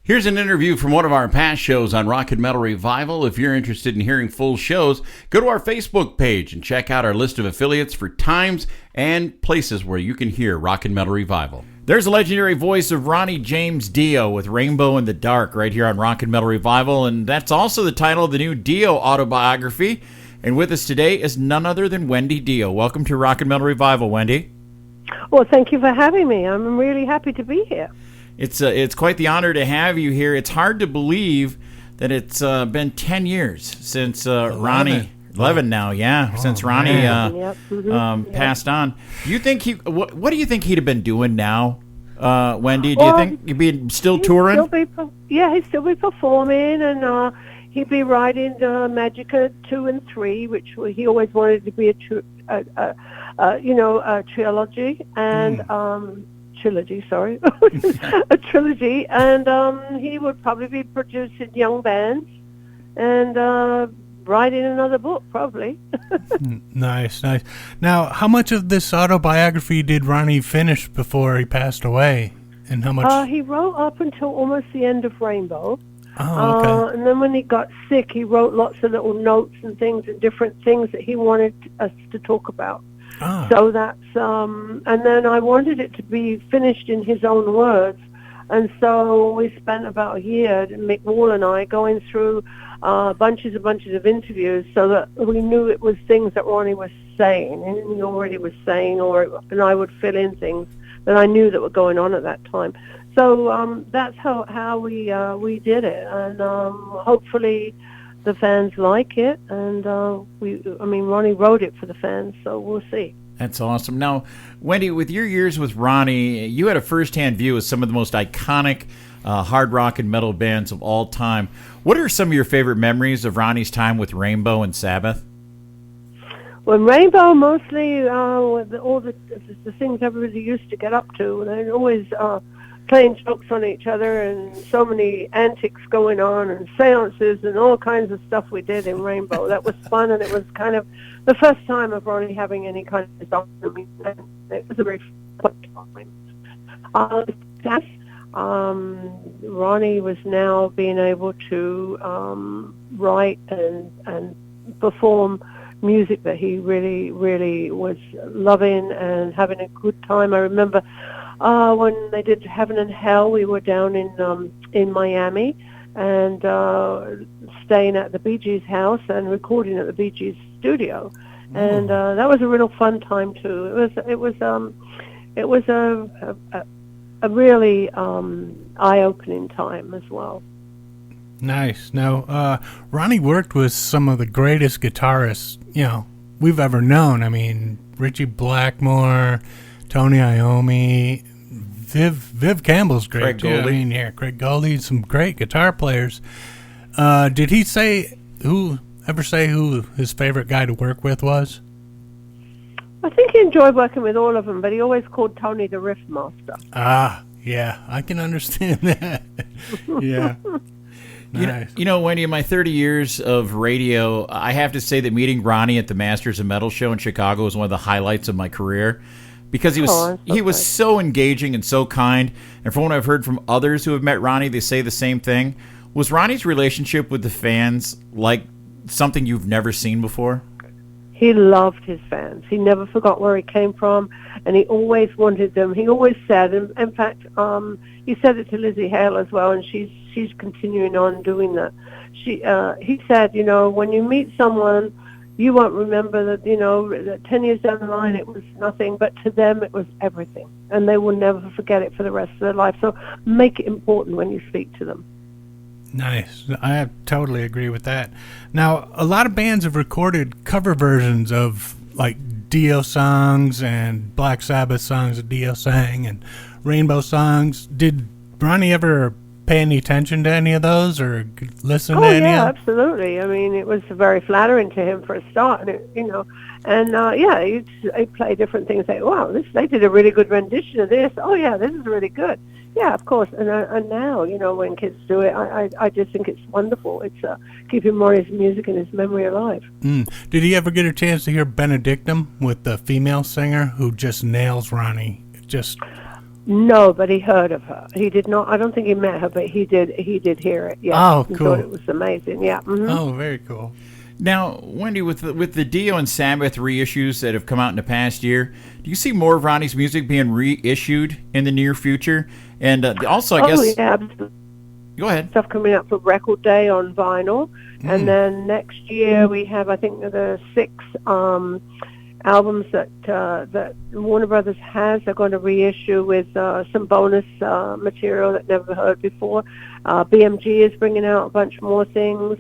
Here's an interview from one of our past shows on Rock and Metal Revival. If you're interested in hearing full shows, go to our Facebook page and check out our list of affiliates for times and places where you can hear Rock and Metal Revival. There's a legendary voice of Ronnie James Dio with Rainbow in the Dark right here on Rock and Metal Revival, and that's also the title of the new Dio autobiography. And with us today is none other than Wendy-Dio. Welcome to Rock and Metal Revival, Wendy. Well, thank you for having me. I'm really happy to be here. It's quite the honor to have you here. It's hard to believe that it's been 10 years since Ronnie, 11 now, yeah, since Ronnie passed on. Do you think what do you think he'd have been doing now, Wendy? Do you think he'd be still touring? He'd still be performing, and he'd be writing Magica 2 and 3, which he always wanted to be a trilogy, and a trilogy, and he would probably be producing young bands and writing another book, probably. Nice. Now, how much of this autobiography did Ronnie finish before he passed away, and how much? He wrote up until almost the end of Rainbow. Oh, okay. And then when he got sick, he wrote lots of little notes and things and different things that he wanted us to talk about. So that's, and then I wanted it to be finished in his own words. And so we spent about a year, Mick Wall and I, going through bunches of interviews so that we knew it was things that Ronnie was saying, and he already was saying, and I would fill in things that I knew that were going on at that time. So that's how we did it, and hopefully the fans like it, and Ronnie wrote it for the fans, so we'll see. That's awesome. Now, Wendy, with your years with Ronnie, you had a first-hand view of some of the most iconic hard rock and metal bands of all time. What are some of your favorite memories of Ronnie's time with Rainbow and Sabbath? Well, Rainbow, mostly with all the things everybody used to get up to. They're always playing jokes on each other, and so many antics going on, and seances, and all kinds of stuff we did in Rainbow. That was fun, and it was kind of the first time of Ronnie having any kind of autonomy. It was a very fun time. Ronnie was now being able to write and perform music that he really, really was loving and having a good time. I remember when they did Heaven and Hell, we were down in Miami and staying at the Bee Gees house and recording at the Bee Gees studio, and that was a real fun time too. It was a really eye-opening time as well. Nice. Now, Ronnie worked with some of the greatest guitarists we've ever known. I mean, Ritchie Blackmore, Tony Iommi, Viv Campbell's great too. Craig Goldie, some great guitar players. Did he ever say who his favorite guy to work with was? I think he enjoyed working with all of them, but he always called Tony the riff master. Yeah, I can understand that. Yeah. Nice. You know, Wendy, in my 30 years of radio, I have to say that meeting Ronnie at the Masters of Metal show in Chicago was one of the highlights of my career, because he was so engaging and so kind. And from what I've heard from others who have met Ronnie, they say the same thing. Was Ronnie's relationship with the fans like something you've never seen before? He loved his fans. He never forgot where he came from, and he always wanted them. He always said, and in fact, he said it to Lizzie Hale as well, and she's continuing on doing that. He said, when you meet someone, you won't remember that 10 years down the line it was nothing, but to them it was everything, and they will never forget it for the rest of their life. So make it important when you speak to them. Nice. I totally agree with that. Now, a lot of bands have recorded cover versions of like Dio songs and Black Sabbath songs that Dio sang and Rainbow songs. Did Ronnie ever pay any attention to any of those or listen to any of them? Yeah, absolutely. I mean, it was very flattering to him for a start, he'd play different things. Like, wow, they did a really good rendition of this. Oh, yeah, this is really good. Yeah, of course. And now, when kids do it, I just think it's wonderful. It's keeping Ronnie's music and his memory alive. Did he ever get a chance to hear Benedictum with the female singer who just nails Ronnie? No, but he heard of her. He did not. I don't think he met her, but he did. He did hear it. Yeah. Oh, He cool. thought it was amazing. Yeah. Mm-hmm. Oh, very cool. Now, Wendy, with the Dio and Sabbath reissues that have come out in the past year, do you see more of Ronnie's music being reissued in the near future? And also, I guess... yeah, absolutely. Go ahead. Stuff coming up for Record Day on vinyl. And then next year we have, I think, the 6 albums that Warner Brothers has. They're going to reissue with some bonus material that never heard before. BMG is bringing out a bunch more things.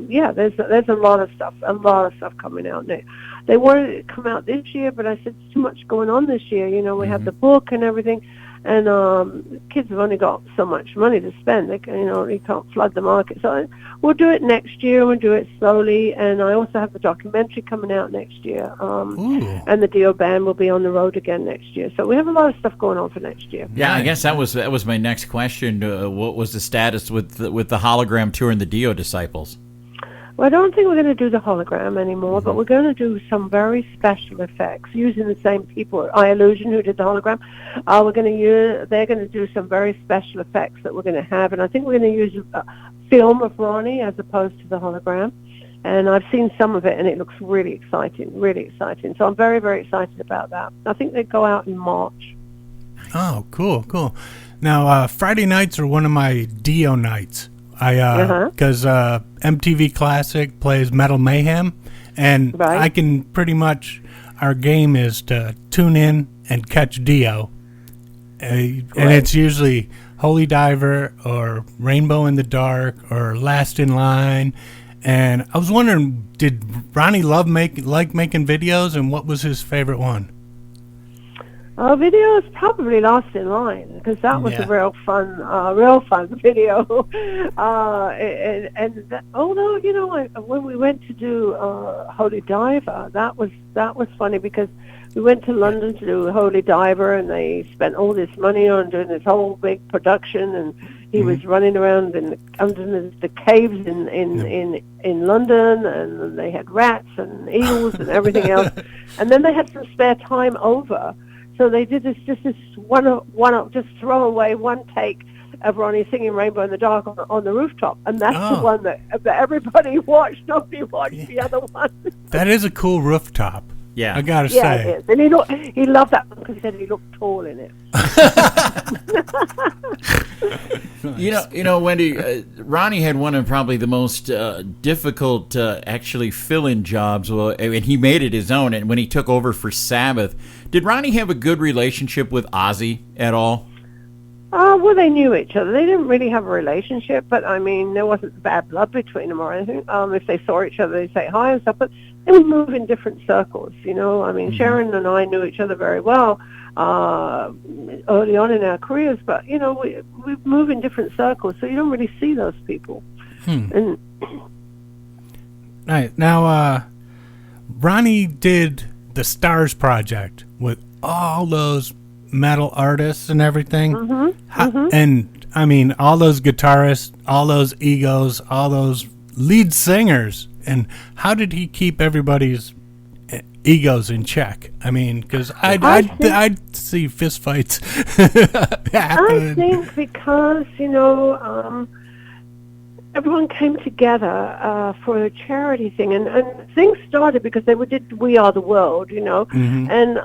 Yeah, there's a lot of stuff coming out now. They wanted it to come out this year, but I said it's too much going on this year. You know, we have the book and everything, and kids have only got so much money to spend. They can, you can't flood the market. So we'll do it next year. We'll do it slowly, and I also have the documentary coming out next year. And the Dio band will be on the road again next year. So we have a lot of stuff going on for next year. Yeah, I guess that was my next question. What was the status with the hologram tour and the Dio disciples? Well, I don't think we're going to do the hologram anymore, but we're going to do some very special effects using the same people. Illusion, who did the hologram, they're going to do some very special effects that we're going to have, and I think we're going to use film of Ronnie as opposed to the hologram. And I've seen some of it, and it looks really exciting, really exciting. So I'm very, very excited about that. I think they go out in March. Oh, cool, cool. Now, Friday nights are one of my Dio nights. Because MTV Classic plays Metal Mayhem, and Right. I can pretty much, our game is to tune in and catch Dio. And it's usually Holy Diver or Rainbow in the Dark or Last in Line. And I was wondering, did Ronnie like making videos, and what was his favorite one? Our video is probably Last in Line, because that was a real fun video. Although when we went to do Holy Diver, that was funny, because we went to London to do Holy Diver, and they spent all this money on doing this whole big production, and he was running around under the caves in London, and they had rats and eagles and everything else, and then they had some spare time over. So they did this just throw away one take of Ronnie singing Rainbow in the Dark on the rooftop. And that's the one that everybody watched. Nobody watched the other one. That is a cool rooftop. Yeah. I got to say. Yeah, it is. And he loved that one because he said he looked tall in it. Wendy, Ronnie had one of probably the most difficult actually fill-in jobs, and he made it his own. And when he took over for Sabbath, did Ronnie have a good relationship with Ozzy at all? Well, they knew each other. They didn't really have a relationship, but I mean, there wasn't bad blood between them or anything. If they saw each other, they'd say hi and stuff, but they would move in different circles, I mean, Sharon and I knew each other very well early on in our careers, but, we move in different circles, so you don't really see those people. And right. Now, Ronnie did the Stars Project with all those metal artists and everything. And I mean, all those guitarists, all those egos, all those lead singers, and how did he keep everybody's egos in check? I mean, because I'd see fistfights happen. I think because everyone came together for a charity thing, and things started because they did We Are the World, and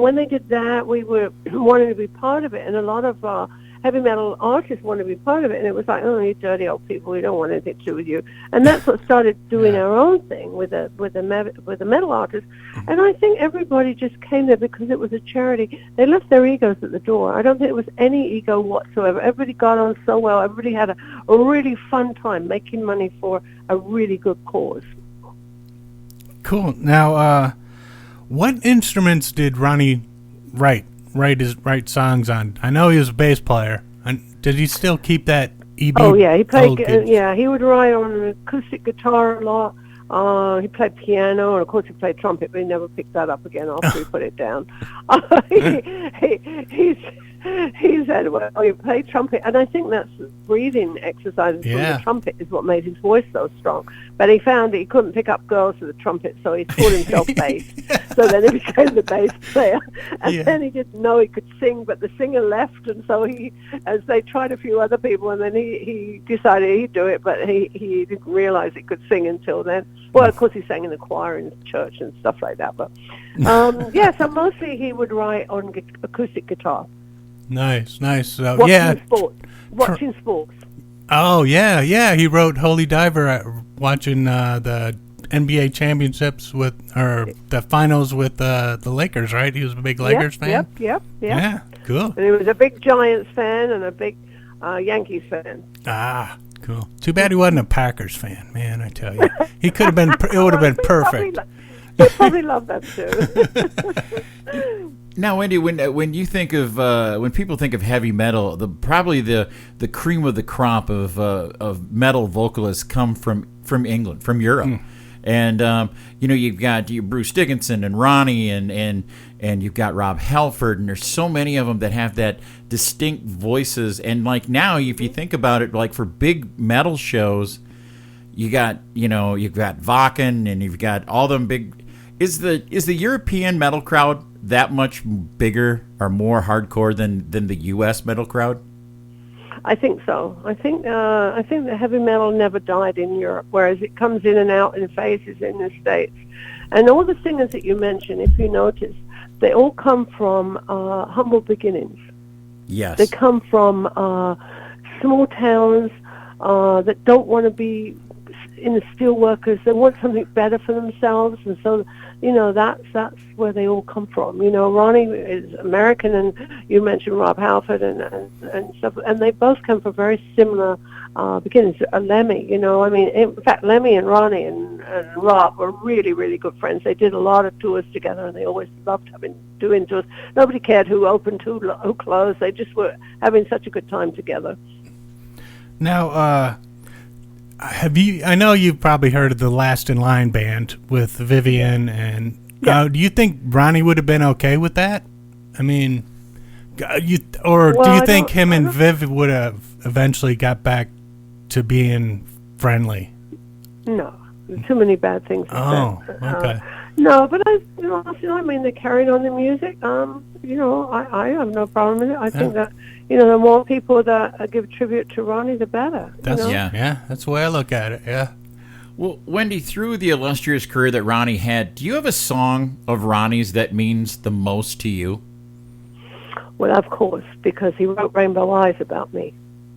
when they did that, we wanted to be part of it, and a lot of heavy metal artists wanted to be part of it, and it was like, oh, you dirty old people, we don't want anything to do with you, and that's what started doing our own thing with the metal artists, and I think everybody just came there because it was a charity. They left their egos at the door. I don't think it was any ego whatsoever. Everybody got on so well. Everybody had a really fun time making money for a really good cause. Cool. Now, what instruments did Ronnie write songs on? I know he was a bass player. And did he still keep that EB? Oh yeah, he played. He would write on an acoustic guitar a lot. He played piano, and of course he played trumpet, but he never picked that up again after he put it down. he said, well, you play trumpet, and I think that's breathing exercises from the trumpet is what made his voice so strong. But he found that he couldn't pick up girls with the trumpet, so he taught himself bass. So then he became the bass player. And then he didn't know he could sing, but the singer left, and so as they tried a few other people, and then he decided he'd do it, but he didn't realize he could sing until then. Well, of course, he sang in the choir in church and stuff like that. But so mostly he would write on acoustic guitar. Nice. Watching sports. Oh, yeah. He wrote Holy Diver watching the NBA championships the finals with the Lakers, right? He was a big Lakers fan? Yep. Yeah, cool. And he was a big Giants fan and a big Yankees fan. Ah, cool. Too bad he wasn't a Packers fan, man, I tell you. He could have been, it would have been perfect. He probably loved that too. Now, Wendy, when you think of when people think of heavy metal, probably the cream of the crop of metal vocalists come from England, from Europe, and you've got Bruce Dickinson and Ronnie and you've got Rob Halford, and there's so many of them that have that distinct voices. And like now, if you think about it, like for big metal shows, you've got Wacken and you've got all them big. Is the European metal crowd that much bigger or more hardcore than the U.S. metal crowd? I think so. I think the heavy metal never died in Europe, whereas it comes in and out in phases in the States. And all the singers that you mentioned, if you notice, they all come from humble beginnings. Yes. They come from small towns that don't want to be in the steel workers. They want something better for themselves, and so that's where they all come from. Ronnie is American, and you mentioned Rob Halford and stuff, and they both come from very similar beginnings. Lemmy, in fact, Lemmy and Ronnie and Rob were really, really good friends. They did a lot of tours together, and they always loved doing tours. Nobody cared who opened, who closed. They just were having such a good time together. Now, I know you've probably heard of the Last in Line band with Vivian, and do you think Ronnie would have been okay with that? I mean, do you think him and Viv would have eventually got back to being friendly? No, too many bad things. Okay. No, but I mean, they carried on the music. I have no problem with it. I think that the more people that give tribute to Ronnie, the better. That's that's the way I look at it. Yeah. Well, Wendy, through the illustrious career that Ronnie had, do you have a song of Ronnie's that means the most to you? Well, of course, because he wrote Rainbow Eyes about me.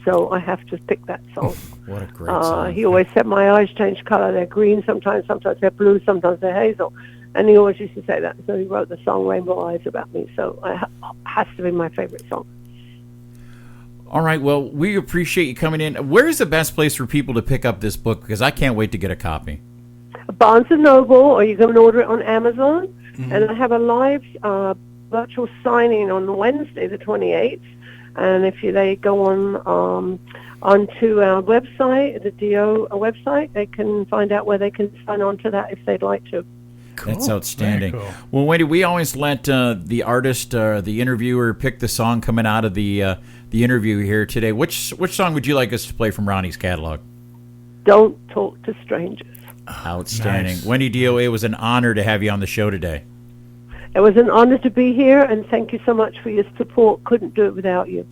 So I have to pick that song. What a great song. He always said my eyes change color. They're green sometimes they're blue, sometimes they're hazel. And he always used to say that. So he wrote the song Rainbow Eyes about me. So it has to be my favorite song. All right. Well, we appreciate you coming in. Where's the best place for people to pick up this book? Because I can't wait to get a copy. Barnes & Noble, or you can order it on Amazon. Mm-hmm. And I have a live virtual signing on Wednesday, the 28th. And if they go onto our website, the Dio website, they can find out where they can sign on to that if they'd like to. Cool. That's outstanding. Cool. Well, Wendy, we always let the artist, the interviewer, pick the song coming out of the interview here today. Which song would you like us to play from Ronnie's catalog? Don't Talk to Strangers. Outstanding. Nice. Wendy-Dio, it was an honor to have you on the show today. It was an honor to be here, and thank you so much for your support. Couldn't do it without you.